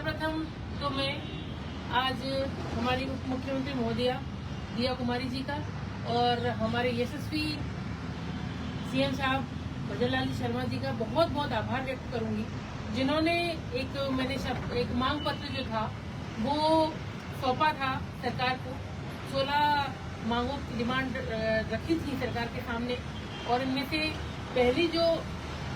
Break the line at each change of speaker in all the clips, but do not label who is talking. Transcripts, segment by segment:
सर्वप्रथम तो मैं आज हमारी उप मुख्यमंत्री महोदया दिया कुमारी जी का और हमारे यशस्वी सीएम साहब भजन लाल शर्मा जी का बहुत बहुत आभार व्यक्त करूंगी, जिन्होंने एक मांग पत्र जो था वो सौंपा था सरकार को। 16 मांगों की डिमांड रखी थी सरकार के सामने और इनमें से पहली जो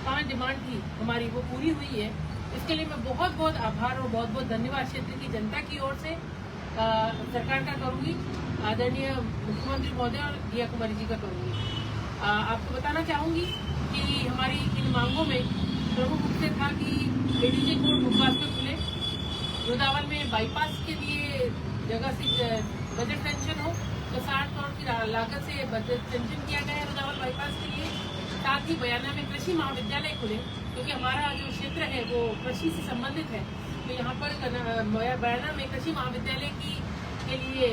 5 डिमांड थी हमारी वो पूरी हुई है। इसके लिए मैं बहुत बहुत आभार और बहुत बहुत धन्यवाद क्षेत्र की जनता की ओर से सरकार का करूंगी, आदरणीय मुख्यमंत्री महोदय और दिया कुमारी जी का करूंगी। आपको बताना चाहूंगी कि हमारी इन मांगों में प्रमुख रूप से था कि एडीजे कोर्ट मुखवास में खुले, रुदावल में बाईपास के लिए जगह से बजट सेंक्शन हो तो 60 करोड़ की लागत से बजट सेंक्शन किया गया है रुदावल बाईपास के लिए। साथ ही बयाना में कृषि महाविद्यालय खुले, क्योंकि हमारा जो क्षेत्र है वो कृषि से संबंधित है, तो यहाँ पर बयाना में कृषि महाविद्यालय के लिए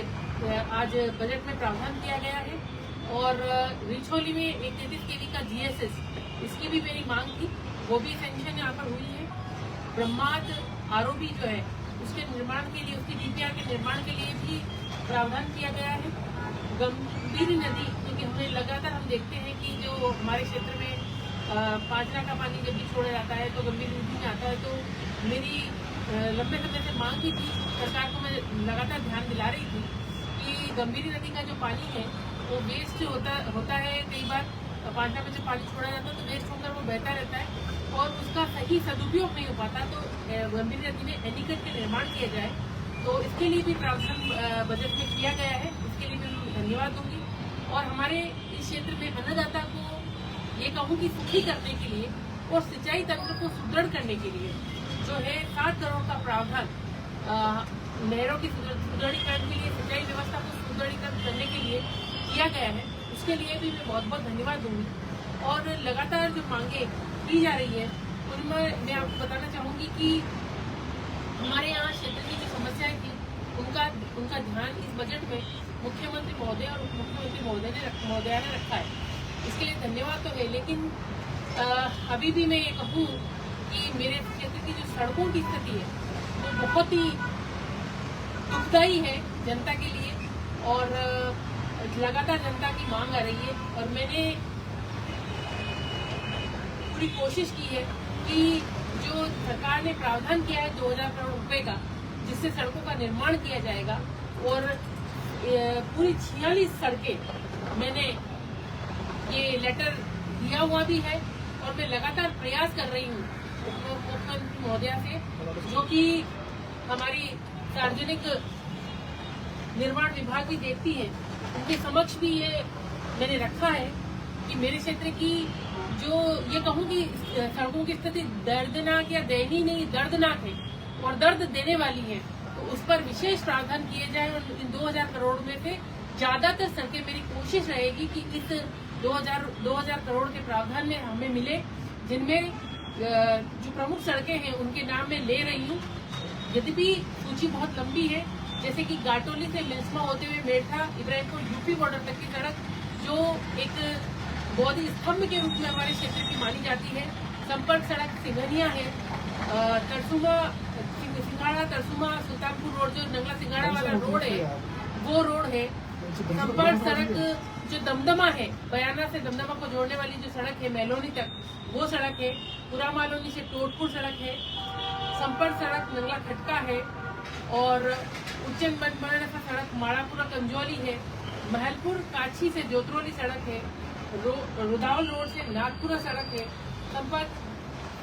आज बजट में प्रावधान किया गया है। और रिछोली में 133 kV का GSS, इसकी भी मेरी मांग थी, वो भी सेंक्शन यहाँ पर हुई है। ब्रह्माद ROB जो है उसके निर्माण के लिए, उसकी DPR के निर्माण के लिए भी प्रावधान किया गया है। गंभीरी नदी, क्योंकि हमें लगातार हम देखते हैं कि जो हमारे क्षेत्र में पांचना का पानी जब भी छोड़ा जाता है तो गंभीरी नदी में आता है, तो मेरी लंबे समय से मांग की थी, सरकार को मैं लगातार ध्यान दिला रही थी कि गंभीरी नदी का जो पानी है वो वेस्ट होता है। कई बार पांचना में जब पानी छोड़ा जाता है तो वेस्ट होकर वो बहता रहता है और उसका सही सदुपयोग नहीं हो पाता, तो गंभीरी नदी में एनीकट के निर्माण किया जाए, तो इसके लिए भी प्रावधान बजट में किया गया है। इसके लिए मैं धन्यवाद दूंगी। और हमारे इस क्षेत्र में अन्नदाता को ये कहूँ कि सुखी करने के लिए और सिंचाई तंत्र को सुदृढ़ करने के लिए जो है 7 करोड़ का प्रावधान नहरों की सुदृढ़ीकरण के लिए, सिंचाई व्यवस्था को सुदृढ़ीकरण करने के लिए किया गया है। उसके लिए भी मैं बहुत बहुत धन्यवाद दूंगी। और लगातार जो मांगे की जा रही है उनमें मैं आपको बताना चाहूंगी कि हमारे यहाँ क्षेत्र की जो समस्याएं थी उनका ध्यान इस बजट में मुख्यमंत्री महोदय और उप मुख्यमंत्री महोदया ने रखा है। इसके लिए धन्यवाद तो है, लेकिन अभी भी मैं ये कहूँ कि मेरे क्षेत्र की जो सड़कों की स्थिति है वो बहुत ही दुखदायी है जनता के लिए और लगातार जनता की मांग आ रही है। और मैंने पूरी कोशिश की है कि जो सरकार ने प्रावधान किया है 2000 करोड़ रुपए का, जिससे सड़कों का निर्माण किया जाएगा, और पूरी 46 सड़कें मैंने ये लेटर दिया हुआ भी है और मैं लगातार प्रयास कर रही हूँ मुख्यमंत्री महोदया से, जो कि हमारी सार्वजनिक निर्माण विभाग भी देखती है, उनके समक्ष भी ये मैंने रखा है कि मेरे क्षेत्र की जो ये कहूँ कि सड़कों की स्थिति दर्दनाक या दयनीय नहीं, दर्दनाक है और दर्द देने वाली है, तो उस पर विशेष प्रावधान किए जाए। और इन 2000 करोड़ में से ज्यादातर सड़कें, मेरी कोशिश रहेगी कि इस 2000 करोड़ के प्रावधान में हमें मिले, जिनमें जो प्रमुख सड़कें हैं उनके नाम मैं ले रही हूँ। यद्यपि सूची बहुत लंबी है, जैसे कि गाटोली से मिल्समा होते हुए मेरठा इब्राहिमपुर यूपी बॉर्डर तक की सड़क, जो एक बौद्ध स्तंभ के रूप में हमारे क्षेत्र की मानी जाती है। संपर्क सड़क सिंघनिया है, सिंघाड़ा तरसुमा सुल्तानपुर रोड जो नंगला सिंघाड़ा वाला रोड है वो रोड है। संपर्क सड़क जो दमदमा है, बयाना से दमदमा को जोड़ने वाली जो सड़क है मेलोनी तक, वो सड़क है। पुरा मालोनी से टोटपुर सड़क है। संपर्क सड़क नंगला खटका है और उज्जैन बनबड़ा सड़क माड़ापुरा कंजौली है। महलपुर काछी से जोतरोली सड़क है। रुदावल रोड से नागपुरा सड़क है। संपर्क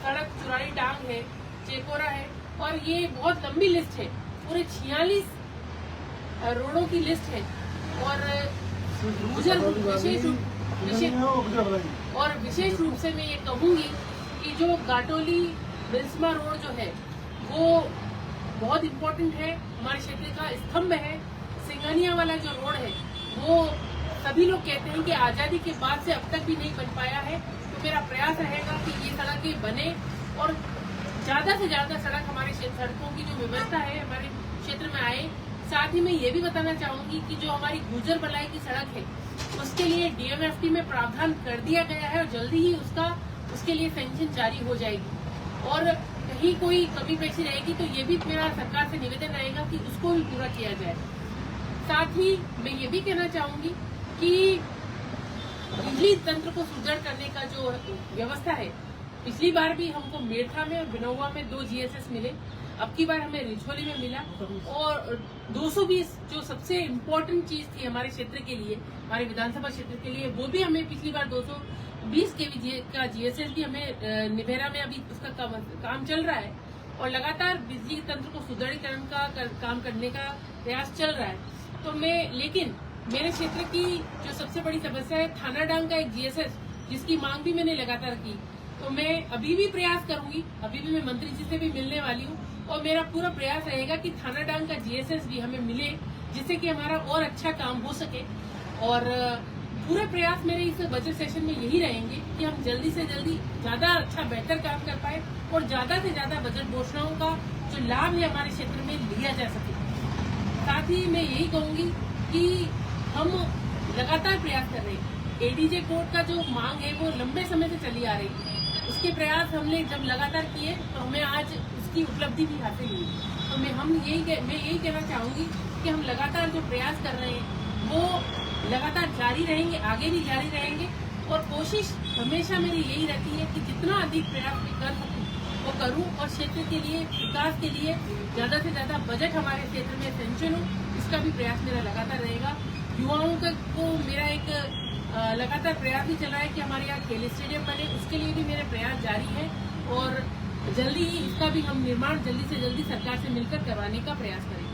सड़क चुराई डांग है, चेकोरा है। और ये बहुत लंबी लिस्ट है, पूरे 46 रोडों की लिस्ट है। और विशेष रूप से मैं ये कहूंगी कि जो गाटोली बिल्समा रोड जो है वो बहुत इम्पोर्टेंट है, हमारे क्षेत्र का स्तंभ है। सिंघनिया वाला जो रोड है वो सभी लोग कहते हैं कि आजादी के बाद से अब तक भी नहीं बन पाया है, तो मेरा प्रयास रहेगा कि ये सड़कें बने और ज्यादा से ज्यादा सड़क हमारे सड़कों की जो व्यवस्था है हमारे क्षेत्र में आए। साथ ही मैं ये भी बताना चाहूंगी कि जो हमारी गुजर बलाई की सड़क है उसके लिए DMFT में प्रावधान कर दिया गया है और जल्दी ही उसके लिए सेंक्शन जारी हो जाएगी। और कहीं कोई कमी पेशी रहेगी तो ये भी मेरा सरकार से निवेदन रहेगा कि उसको भी पूरा किया जाए। साथ ही मैं ये भी कहना चाहूंगी कि बिजली तंत्र को सुदृढ़ करने का जो व्यवस्था है, पिछली बार भी हमको मेरठा में और बिनौवा में 2 GSS मिले, अब की बार हमें रिछोली में मिला, और 220 जो सबसे इम्पोर्टेंट चीज थी हमारे क्षेत्र के लिए, हमारे विधानसभा क्षेत्र के लिए, वो भी हमें पिछली बार 220 kV का GSS भी हमें निभेरा में अभी उसका काम चल रहा है, और लगातार बिजली तंत्र को सुदृढ़ीकरण का काम करने का प्रयास चल रहा है। तो लेकिन मेरे क्षेत्र की जो सबसे बड़ी समस्या है थानाडांग का एक GSS, जिसकी मांग भी मैंने लगातार की, तो मैं अभी भी प्रयास करूंगी, अभी भी मैं मंत्री जी से भी मिलने वाली हूँ, और मेरा पूरा प्रयास रहेगा कि थानाडांग का GSS भी हमें मिले, जिससे कि हमारा और अच्छा काम हो सके। और पूरे प्रयास मेरे इस बजट सेशन में यही रहेंगे कि हम जल्दी से जल्दी ज्यादा अच्छा बेहतर काम कर पाए और ज्यादा से ज्यादा बजट घोषणाओं का जो लाभ है हमारे क्षेत्र में लिया जा सके। साथ ही मैं यही कहूंगी कि हम लगातार प्रयास कर रहे हैं। ADJ कोर्ट का जो मांग है वो लंबे समय से चली आ रही है, उसके प्रयास हमने जब लगातार किए तो हमें आज उसकी उपलब्धि भी हासिल हुई। तो मैं यही कहना चाहूंगी कि हम लगातार जो प्रयास कर रहे हैं वो लगातार जारी रहेंगे, आगे भी जारी रहेंगे, और कोशिश हमेशा मेरी यही रहती है कि जितना अधिक प्रयास मैं कर सकूं वो करूं, और क्षेत्र के लिए, विकास के लिए ज्यादा से ज्यादा बजट हमारे क्षेत्र में सेंक्शन हो, इसका भी प्रयास मेरा लगातार रहेगा। युवाओं को मेरा एक लगातार प्रयास भी चल रहा है कि हमारे यहाँ खेल स्टेडियम बने, उसके लिए भी मेरे प्रयास जारी है, और जल्दी ही इसका भी हम निर्माण जल्दी से जल्दी सरकार से मिलकर करवाने का प्रयास करेंगे।